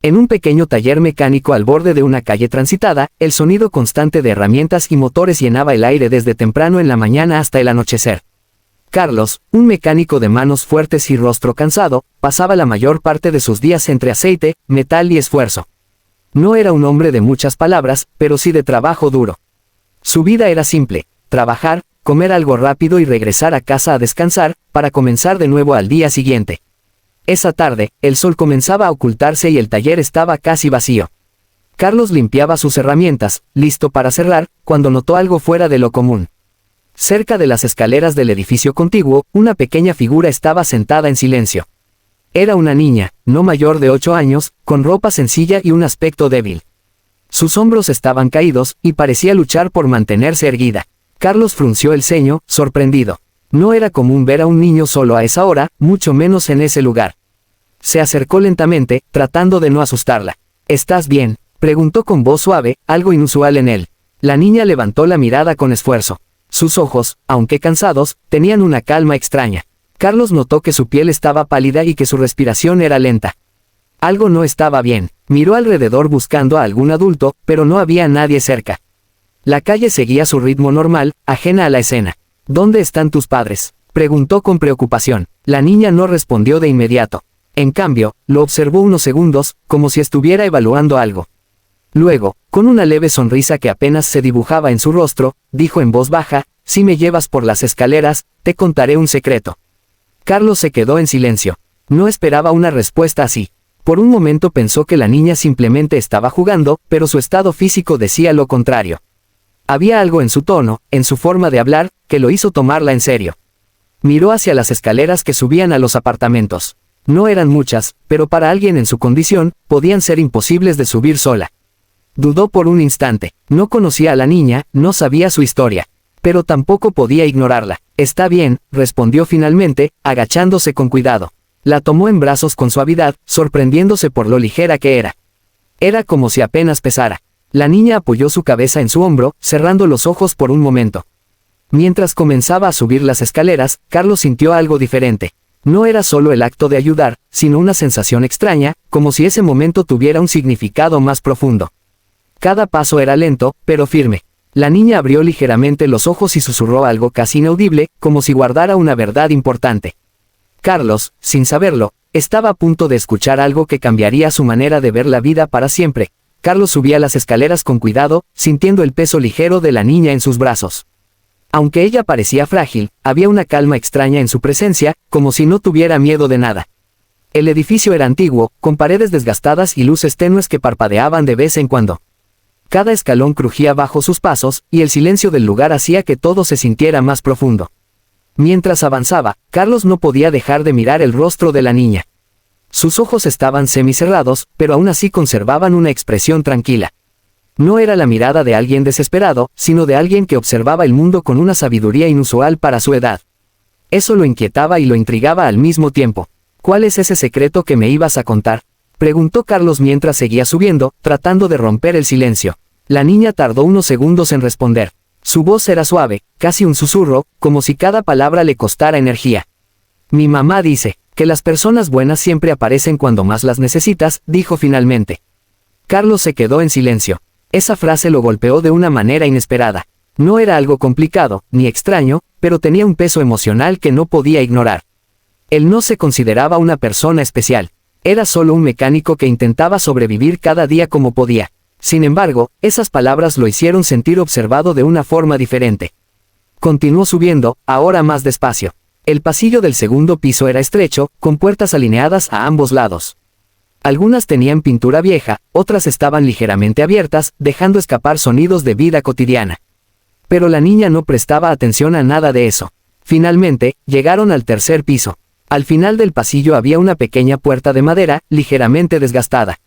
En un pequeño taller mecánico al borde de una calle transitada, el sonido constante de herramientas y motores llenaba el aire desde temprano en la mañana hasta el anochecer. Carlos, un mecánico de manos fuertes y rostro cansado, pasaba la mayor parte de sus días entre aceite, metal y esfuerzo. No era un hombre de muchas palabras, pero sí de trabajo duro. Su vida era simple: trabajar, comer algo rápido y regresar a casa a descansar, para comenzar de nuevo al día siguiente. Esa tarde, el sol comenzaba a ocultarse y el taller estaba casi vacío. Carlos limpiaba sus herramientas, listo para cerrar, cuando notó algo fuera de lo común. Cerca de las escaleras del edificio contiguo, una pequeña figura estaba sentada en silencio. Era una niña, no mayor de 8 años, con ropa sencilla y un aspecto débil. Sus hombros estaban caídos, y parecía luchar por mantenerse erguida. Carlos frunció el ceño, sorprendido. No era común ver a un niño solo a esa hora, mucho menos en ese lugar. Se acercó lentamente, tratando de no asustarla. «¿Estás bien?», preguntó con voz suave, algo inusual en él. La niña levantó la mirada con esfuerzo. Sus ojos, aunque cansados, tenían una calma extraña. Carlos notó que su piel estaba pálida y que su respiración era lenta. Algo no estaba bien. Miró alrededor buscando a algún adulto, pero no había nadie cerca. La calle seguía su ritmo normal, ajena a la escena. «¿Dónde están tus padres?», preguntó con preocupación. La niña no respondió de inmediato. En cambio, lo observó unos segundos, como si estuviera evaluando algo. Luego, con una leve sonrisa que apenas se dibujaba en su rostro, dijo en voz baja: «Si me llevas por las escaleras, te contaré un secreto». Carlos se quedó en silencio. No esperaba una respuesta así. Por un momento pensó que la niña simplemente estaba jugando, pero su estado físico decía lo contrario. Había algo en su tono, en su forma de hablar, que lo hizo tomarla en serio. Miró hacia las escaleras que subían a los apartamentos. No eran muchas, pero para alguien en su condición, podían ser imposibles de subir sola. Dudó por un instante. No conocía a la niña, no sabía su historia. Pero tampoco podía ignorarla. «Está bien», respondió finalmente, agachándose con cuidado. La tomó en brazos con suavidad, sorprendiéndose por lo ligera que era. Era como si apenas pesara. La niña apoyó su cabeza en su hombro, cerrando los ojos por un momento. Mientras comenzaba a subir las escaleras, Carlos sintió algo diferente. No era solo el acto de ayudar, sino una sensación extraña, como si ese momento tuviera un significado más profundo. Cada paso era lento, pero firme. La niña abrió ligeramente los ojos y susurró algo casi inaudible, como si guardara una verdad importante. Carlos, sin saberlo, estaba a punto de escuchar algo que cambiaría su manera de ver la vida para siempre. Carlos subía las escaleras con cuidado, sintiendo el peso ligero de la niña en sus brazos. Aunque ella parecía frágil, había una calma extraña en su presencia, como si no tuviera miedo de nada. El edificio era antiguo, con paredes desgastadas y luces tenues que parpadeaban de vez en cuando. Cada escalón crujía bajo sus pasos, y el silencio del lugar hacía que todo se sintiera más profundo. Mientras avanzaba, Carlos no podía dejar de mirar el rostro de la niña. Sus ojos estaban semicerrados, pero aún así conservaban una expresión tranquila. No era la mirada de alguien desesperado, sino de alguien que observaba el mundo con una sabiduría inusual para su edad. Eso lo inquietaba y lo intrigaba al mismo tiempo. «¿Cuál es ese secreto que me ibas a contar?», preguntó Carlos mientras seguía subiendo, tratando de romper el silencio. La niña tardó unos segundos en responder. Su voz era suave, casi un susurro, como si cada palabra le costara energía. «Mi mamá dice que las personas buenas siempre aparecen cuando más las necesitas», dijo finalmente. Carlos se quedó en silencio. Esa frase lo golpeó de una manera inesperada. No era algo complicado, ni extraño, pero tenía un peso emocional que no podía ignorar. Él no se consideraba una persona especial. Era solo un mecánico que intentaba sobrevivir cada día como podía. Sin embargo, esas palabras lo hicieron sentir observado de una forma diferente. Continuó subiendo, ahora más despacio. El pasillo del segundo piso era estrecho, con puertas alineadas a ambos lados. Algunas tenían pintura vieja, otras estaban ligeramente abiertas, dejando escapar sonidos de vida cotidiana. Pero la niña no prestaba atención a nada de eso. Finalmente, llegaron al tercer piso. Al final del pasillo había una pequeña puerta de madera, ligeramente desgastada.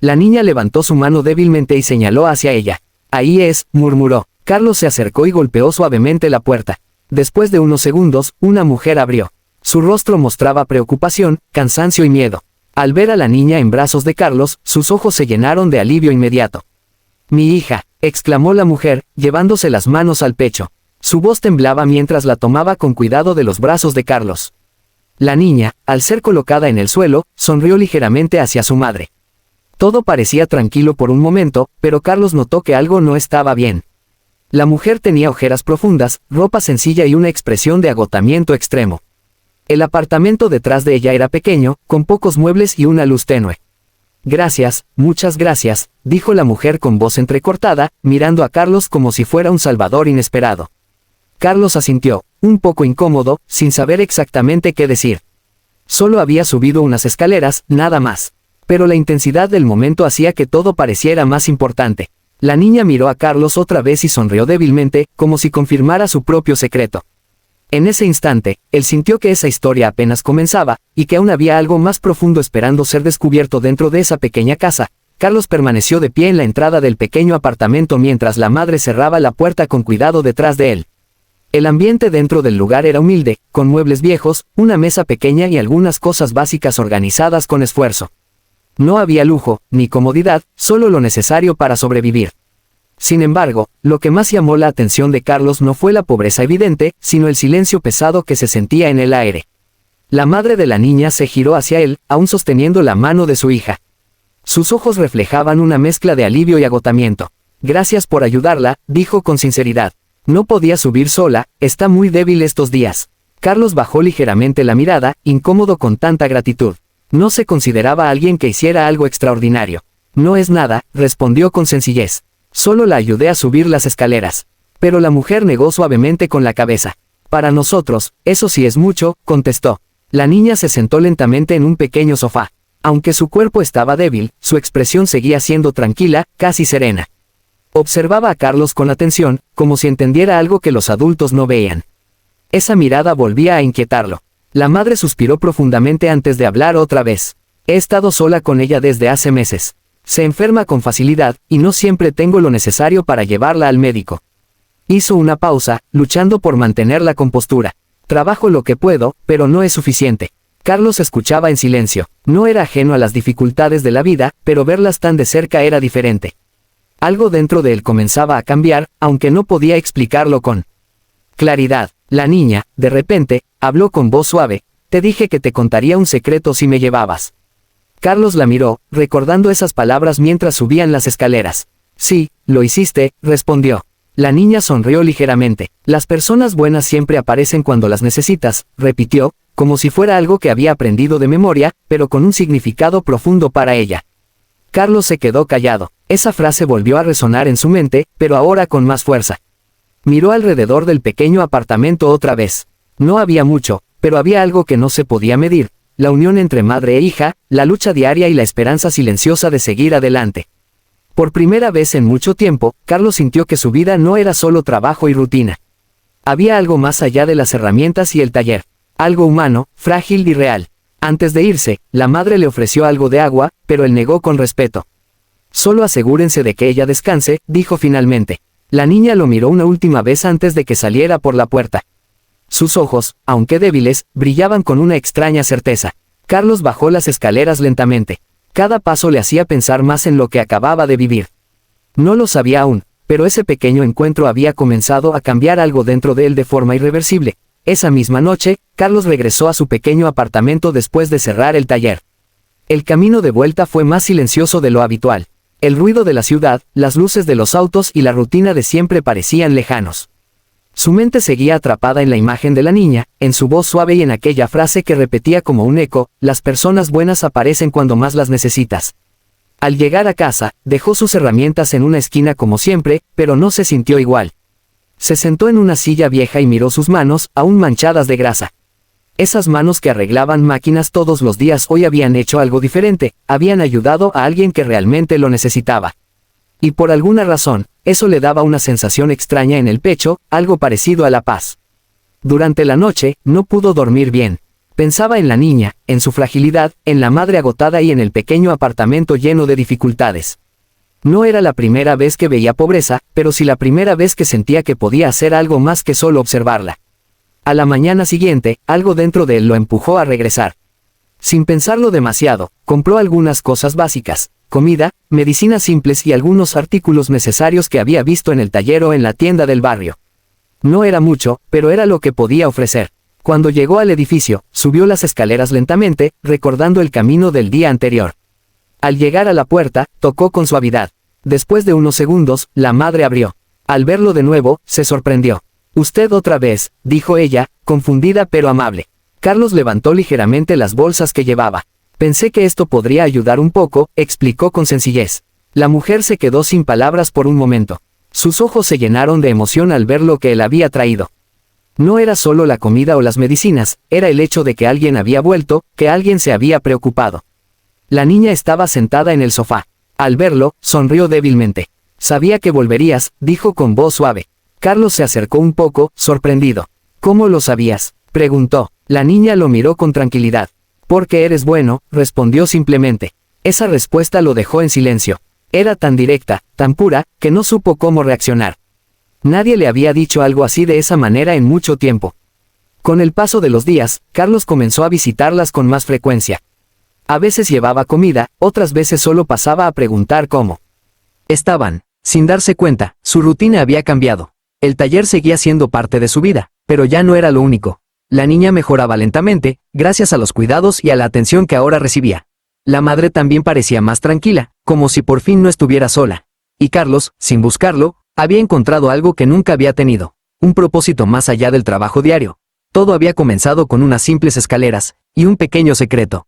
La niña levantó su mano débilmente y señaló hacia ella. «Ahí es», murmuró. Carlos se acercó y golpeó suavemente la puerta. Después de unos segundos, una mujer abrió. Su rostro mostraba preocupación, cansancio y miedo. Al ver a la niña en brazos de Carlos, sus ojos se llenaron de alivio inmediato. «Mi hija», exclamó la mujer, llevándose las manos al pecho. Su voz temblaba mientras la tomaba con cuidado de los brazos de Carlos. La niña, al ser colocada en el suelo, sonrió ligeramente hacia su madre. Todo parecía tranquilo por un momento, pero Carlos notó que algo no estaba bien. La mujer tenía ojeras profundas, ropa sencilla y una expresión de agotamiento extremo. El apartamento detrás de ella era pequeño, con pocos muebles y una luz tenue. Gracias, muchas gracias, dijo la mujer con voz entrecortada, mirando a Carlos como si fuera un salvador inesperado. Carlos asintió, un poco incómodo, sin saber exactamente qué decir. Solo había subido unas escaleras, nada más. Pero la intensidad del momento hacía que todo pareciera más importante. La niña miró a Carlos otra vez y sonrió débilmente, como si confirmara su propio secreto. En ese instante, él sintió que esa historia apenas comenzaba, y que aún había algo más profundo esperando ser descubierto dentro de esa pequeña casa. Carlos permaneció de pie en la entrada del pequeño apartamento mientras la madre cerraba la puerta con cuidado detrás de él. El ambiente dentro del lugar era humilde, con muebles viejos, una mesa pequeña y algunas cosas básicas organizadas con esfuerzo. No había lujo, ni comodidad, solo lo necesario para sobrevivir. Sin embargo, lo que más llamó la atención de Carlos no fue la pobreza evidente, sino el silencio pesado que se sentía en el aire. La madre de la niña se giró hacia él, aún sosteniendo la mano de su hija. Sus ojos reflejaban una mezcla de alivio y agotamiento. Gracias por ayudarla, dijo con sinceridad. No podía subir sola, está muy débil estos días. Carlos bajó ligeramente la mirada, incómodo con tanta gratitud. No se consideraba alguien que hiciera algo extraordinario. No es nada, respondió con sencillez. Solo la ayudé a subir las escaleras. Pero la mujer negó suavemente con la cabeza. Para nosotros, eso sí es mucho, contestó. La niña se sentó lentamente en un pequeño sofá. Aunque su cuerpo estaba débil, su expresión seguía siendo tranquila, casi serena. Observaba a Carlos con atención, como si entendiera algo que los adultos no veían. Esa mirada volvía a inquietarlo. La madre suspiró profundamente antes de hablar otra vez. He estado sola con ella desde hace meses. Se enferma con facilidad, y no siempre tengo lo necesario para llevarla al médico. Hizo una pausa, luchando por mantener la compostura. Trabajo lo que puedo, pero no es suficiente. Carlos escuchaba en silencio. No era ajeno a las dificultades de la vida, pero verlas tan de cerca era diferente. Algo dentro de él comenzaba a cambiar, aunque no podía explicarlo con claridad. La niña, de repente, habló con voz suave. Te dije que te contaría un secreto si me llevabas. Carlos la miró, recordando esas palabras mientras subían las escaleras. Sí, lo hiciste, respondió. La niña sonrió ligeramente. Las personas buenas siempre aparecen cuando las necesitas, repitió, como si fuera algo que había aprendido de memoria, pero con un significado profundo para ella. Carlos se quedó callado. Esa frase volvió a resonar en su mente, pero ahora con más fuerza. Miró alrededor del pequeño apartamento otra vez. No había mucho, pero había algo que no se podía medir. La unión entre madre e hija, la lucha diaria y la esperanza silenciosa de seguir adelante. Por primera vez en mucho tiempo, Carlos sintió que su vida no era solo trabajo y rutina. Había algo más allá de las herramientas y el taller. Algo humano, frágil y real. Antes de irse, la madre le ofreció algo de agua, pero él negó con respeto. Solo asegúrense de que ella descanse, dijo finalmente. La niña lo miró una última vez antes de que saliera por la puerta. Sus ojos, aunque débiles, brillaban con una extraña certeza. Carlos bajó las escaleras lentamente. Cada paso le hacía pensar más en lo que acababa de vivir. No lo sabía aún, pero ese pequeño encuentro había comenzado a cambiar algo dentro de él de forma irreversible. Esa misma noche, Carlos regresó a su pequeño apartamento después de cerrar el taller. El camino de vuelta fue más silencioso de lo habitual. El ruido de la ciudad, las luces de los autos y la rutina de siempre parecían lejanos. Su mente seguía atrapada en la imagen de la niña, en su voz suave y en aquella frase que repetía como un eco, las personas buenas aparecen cuando más las necesitas. Al llegar a casa, dejó sus herramientas en una esquina como siempre, pero no se sintió igual. Se sentó en una silla vieja y miró sus manos, aún manchadas de grasa. Esas manos que arreglaban máquinas todos los días hoy habían hecho algo diferente, habían ayudado a alguien que realmente lo necesitaba. Y por alguna razón, eso le daba una sensación extraña en el pecho, algo parecido a la paz. Durante la noche, no pudo dormir bien. Pensaba en la niña, en su fragilidad, en la madre agotada y en el pequeño apartamento lleno de dificultades. No era la primera vez que veía pobreza, pero sí la primera vez que sentía que podía hacer algo más que solo observarla. A la mañana siguiente, algo dentro de él lo empujó a regresar. Sin pensarlo demasiado, compró algunas cosas básicas, comida, medicinas simples y algunos artículos necesarios que había visto en el taller o en la tienda del barrio. No era mucho, pero era lo que podía ofrecer. Cuando llegó al edificio, subió las escaleras lentamente, recordando el camino del día anterior. Al llegar a la puerta, tocó con suavidad. Después de unos segundos, la madre abrió. Al verlo de nuevo, se sorprendió. «Usted otra vez», dijo ella, confundida pero amable. Carlos levantó ligeramente las bolsas que llevaba. «Pensé que esto podría ayudar un poco», explicó con sencillez. La mujer se quedó sin palabras por un momento. Sus ojos se llenaron de emoción al ver lo que él había traído. No era solo la comida o las medicinas, era el hecho de que alguien había vuelto, que alguien se había preocupado. La niña estaba sentada en el sofá. Al verlo, sonrió débilmente. «Sabía que volverías», dijo con voz suave. Carlos se acercó un poco, sorprendido. «¿Cómo lo sabías?», preguntó. La niña lo miró con tranquilidad. «Porque eres bueno», respondió simplemente. Esa respuesta lo dejó en silencio. Era tan directa, tan pura, que no supo cómo reaccionar. Nadie le había dicho algo así de esa manera en mucho tiempo. Con el paso de los días, Carlos comenzó a visitarlas con más frecuencia. A veces llevaba comida, otras veces solo pasaba a preguntar cómo estaban. Sin darse cuenta, su rutina había cambiado. El taller seguía siendo parte de su vida, pero ya no era lo único. La niña mejoraba lentamente, gracias a los cuidados y a la atención que ahora recibía. La madre también parecía más tranquila, como si por fin no estuviera sola. Y Carlos, sin buscarlo, había encontrado algo que nunca había tenido. Un propósito más allá del trabajo diario. Todo había comenzado con unas simples escaleras, y un pequeño secreto.